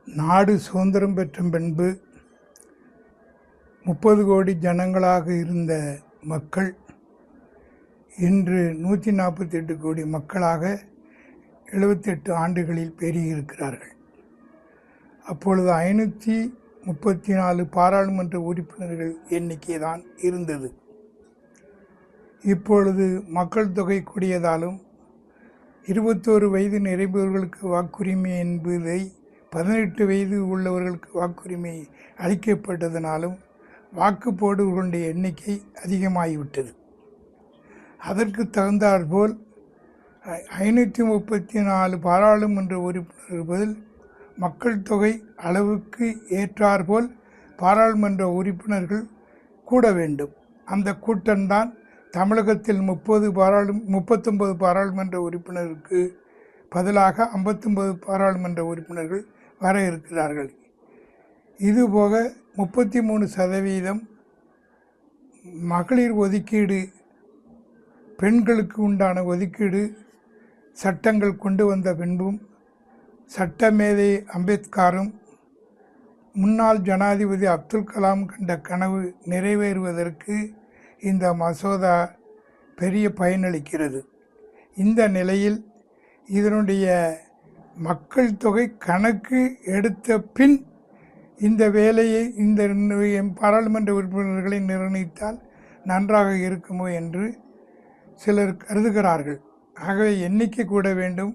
நாடு சுதந்திரம் பெற்ற பின்பு 30 கோடி ஜனங்களாக இருந்த மக்கள் இன்று 148 கோடி மக்களாக 78 ஆண்டுகளில் பெருகியிருக்கிறார்கள். அப்பொழுது 534 பாராளுமன்ற உறுப்பினர்கள் எண்ணிக்கை தான் இருந்தது. இப்பொழுது மக்கள் தொகை கூடியதாலும் 21 வயது நிறைந்தவர்களுக்கு வாக்குரிமை என்பதை 18 வயது உள்ளவர்களுக்கு வாக்குரிமை அளிக்கப்பட்டதனாலும் வாக்கு போடுவர்களுடைய எண்ணிக்கை அதிகமாகிவிட்டது. அதற்கு தகுந்தாற்போல் 534 பாராளுமன்ற உறுப்பினர்கள் பதில் மக்கள் தொகை அளவுக்கு ஏற்றாற்போல் பாராளுமன்ற உறுப்பினர்கள் கூட வேண்டும். அந்த கூட்டம்தான் தமிழகத்தில் 39 பாராளுமன்ற உறுப்பினருக்கு பதிலாக 59 பாராளுமன்ற உறுப்பினர்கள் வர இருக்கிறார்கள். இதுபோக 33% மகளிர் ஒதுக்கீடு, பெண்களுக்கு உண்டான ஒதுக்கீடு சட்டங்கள் கொண்டு வந்த பின்பும் சட்டமேதை அம்பேத்கரும் முன்னாள் ஜனாதிபதி அப்துல் கலாம் கண்ட கனவு நிறைவேறுவதற்கு இந்த மசோதா பெரிய பயனளிக்கிறது. இந்த நிலையில் இதனுடைய மக்கள் தொகை கணக்கு எடுத்த பின் இந்த வேலையை இந்த பாராளுமன்ற உறுப்பினர்களை நிர்ணயித்தால் நன்றாக இருக்குமோ என்று சிலர் கருதுகிறார்கள். ஆகவே எண்ணிக்கை கூட வேண்டும்.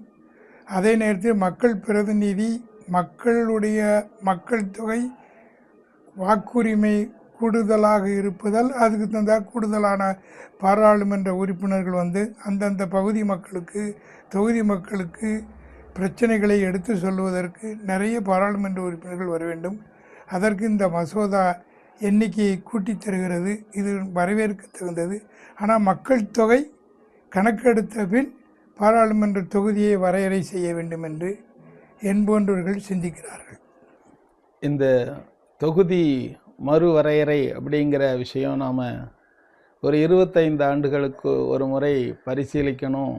அதே நேரத்தில் மக்கள் பிரதிநிதி, மக்கள் தொகை வாக்குரிமை கூடுதலாக இருப்பதால் அதுக்கு தகுந்த கூடுதலான பாராளுமன்ற உறுப்பினர்கள் அந்தந்த பகுதி மக்களுக்கு, தொகுதி மக்களுக்கு பிரச்சனைகளை எடுத்து சொல்வதற்கு நிறைய பாராளுமன்ற உறுப்பினர்கள் வர வேண்டும். அதற்கு இந்த மசோதா எண்ணிக்கையை கூட்டித் தருகிறது. இது வரவேற்க தகுந்தது. ஆனால் மக்கள் தொகை கணக்கெடுத்த பின் பாராளுமன்ற தொகுதியை வரையறை செய்ய வேண்டும் என்று என்போன்றவர்கள் சிந்திக்கிறார்கள். இந்த தொகுதி மறுவரையறை அப்படிங்கிற விஷயம் நாம் ஒரு 25 ஆண்டுகளுக்கு ஒரு முறை பரிசீலிக்கணும்,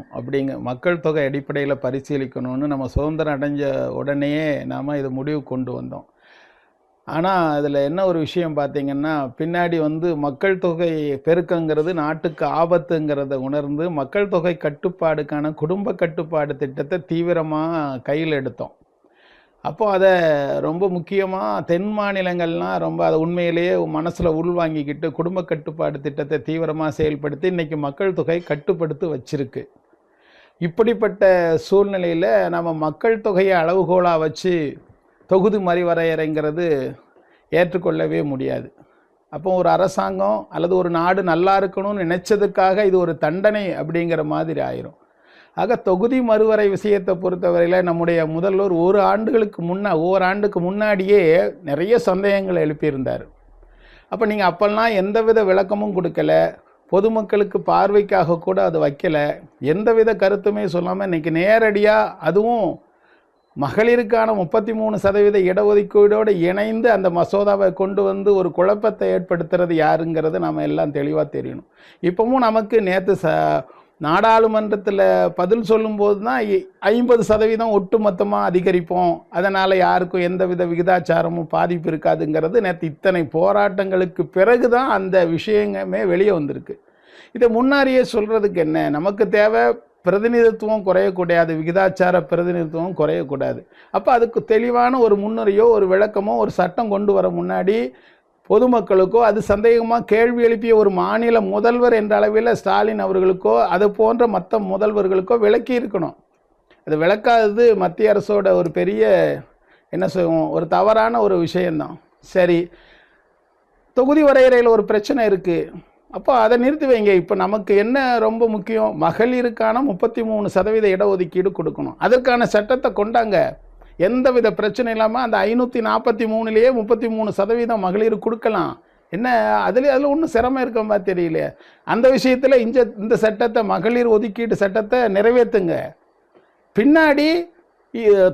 மக்கள் தொகை அடிப்படையில் பரிசீலிக்கணும்னு நம்ம சுதந்திரம் அடைஞ்ச உடனேயே நாம் இதை முடிவு கொண்டு வந்தோம். ஆனால் அதில் என்ன ஒரு விஷயம் பார்த்திங்கன்னா, பின்னாடி மக்கள் தொகை பெருக்கங்கிறது நாட்டுக்கு ஆபத்துங்கிறத உணர்ந்து மக்கள் தொகை கட்டுப்பாடுக்கான குடும்ப கட்டுப்பாடு திட்டத்தை தீவிரமாக கையில் எடுத்தோம். அப்போது அதை ரொம்ப முக்கியமாக தென் மாநிலங்கள்லாம் ரொம்ப அதை உண்மையிலேயே மனசில் உள்வாங்கிக்கிட்டு குடும்ப கட்டுப்பாடு திட்டத்தை தீவிரமாக செயல்படுத்தி இன்றைக்கி மக்கள் தொகை கட்டுப்படுத்தி வச்சிருக்கு. இப்படிப்பட்ட சூழ்நிலையில் நம்ம மக்கள் தொகையை அளவுகோலாக வச்சு தொகுதி மறுவரையறைங்கிறது ஏற்றுக்கொள்ளவே முடியாது. அப்போ ஒரு அரசாங்கம் அல்லது ஒரு நாடு நல்லா இருக்கணும்னு நினச்சதுக்காக இது ஒரு தண்டனை அப்படிங்கிற மாதிரி ஆயிரும். ஆக தொகுதி மறுவரை விஷயத்தை பொறுத்தவரையில் நம்முடைய முதல்வர் ஓராண்டுக்கு முன்னாடியே நிறைய சந்தேகங்களை எழுப்பியிருந்தார். அப்போ நீங்கள் அப்போல்லாம் எந்தவித விளக்கமும் கொடுக்கல, பொதுமக்களுக்கு பார்வைக்காக கூட அது வைக்கலை, எந்தவித கருத்துமே சொல்லாமல் இன்றைக்கி நேரடியாக அதுவும் மகளிருக்கான 33% இடஒதுக்கீடோடு இணைந்து அந்த மசோதாவை கொண்டு ஒரு குழப்பத்தை ஏற்படுத்துறது யாருங்கிறது நாம் எல்லாம் தெளிவாக தெரியணும். இப்போவும் நமக்கு நேற்று நாடாளுமன்றத்தில் பதில் சொல்லும்போது தான் 50% ஒட்டுமொத்தமாக அதிகரிப்போம், அதனால் யாருக்கும் எந்தவித விகிதாச்சாரமும் பாதிப்பு இருக்காதுங்கிறது நேற்று இத்தனை போராட்டங்களுக்கு பிறகு தான் அந்த விஷயமே வெளியே வந்திருக்கு. இதை முன்னாடியே சொல்கிறதுக்கு என்ன, நமக்கு தேவை பிரதிநிதித்துவம் குறையக்கூடாது, விகிதாச்சார பிரதிநிதித்துவம் குறையக்கூடாது. அப்போ அதுக்கு தெளிவான ஒரு முன்னுரையோ ஒரு விளக்கமோ ஒரு சட்டம் கொண்டு வர முன்னாடி பொதுமக்களுக்கோ அது சந்தேகமாக கேள்வி எழுப்பிய ஒரு மாநில முதல்வர் என்ற அளவில் ஸ்டாலின் அவர்களுக்கோ அது போன்ற மற்ற முதல்வர்களுக்கோ விளக்கி இருக்கணும். அது விளக்காதது மத்திய அரசோட ஒரு பெரிய என்ன சொல்லுவோம், ஒரு தவறான ஒரு விஷயந்தான். சரி, தொகுதி வரையறையில் ஒரு பிரச்சனை இருக்குது, அப்போ அதை நிறுத்தி வைங்க. இப்போ நமக்கு என்ன ரொம்ப முக்கியம், மகளிருக்கான 33% இடஒதுக்கீடு கொடுக்கணும். அதற்கான சட்டத்தை கொண்டாங்க, எந்தவித பிரச்சனை இல்லாமல் அந்த 543லேயே 33% மகளிர் கொடுக்கலாம். என்ன அதில் ஒன்றும் சிரமம் இருக்க மாதிரி தெரியல. அந்த விஷயத்தில் இந்த சட்டத்தை, மகளிர் ஒதுக்கீடு சட்டத்தை நிறைவேற்றுங்க. பின்னாடி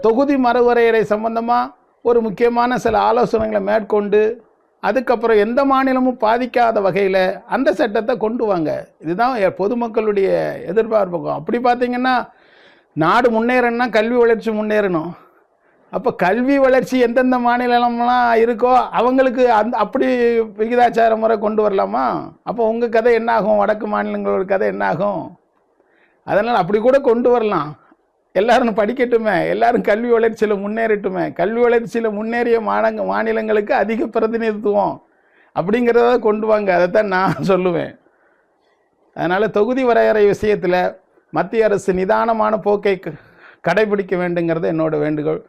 தொகுதி மறுவரையறை சம்பந்தமாக ஒரு முக்கியமான சில ஆலோசனைகளை மேற்கொண்டு அதுக்கப்புறம் எந்த மாநிலமும் பாதிக்காத வகையில் அந்த சட்டத்தை கொண்டு வாங்க. இதுதான் பொதுமக்களுடைய எதிர்பார்ப்பு. அப்படி பார்த்திங்கன்னா நாடு முன்னேறணும்னா கல்வி வளர்ச்சி முன்னேறணும், அப்போ கல்வி வளர்ச்சி எந்தெந்த மாநிலம்லாம் இருக்கோ அவங்களுக்கு அப்படி விகிதாச்சார முறை கொண்டு வரலாமா? அப்போ உங்கள் கதை என்னாகும், வடக்கு மாநிலங்களோட கதை என்னாகும்? அதனால் அப்படி கூட கொண்டு வரலாம். எல்லாரும் படிக்கட்டுமே, எல்லாரும் கல்வி வளர்ச்சியில் முன்னேறட்டுமே, கல்வி வளர்ச்சியில் முன்னேறிய மாநிலங்களுக்கு அதிக பிரதிநிதித்துவம் அப்படிங்கிறத கொண்டு வாங்க. அதைத்தான் நான் சொல்லுவேன். அதனால் தொகுதி வரையறை விஷயத்தில் மத்திய அரசு நிதானமான போக்கை கடைபிடிக்க வேண்டுங்கிறது என்னோட வேண்டுகோள்.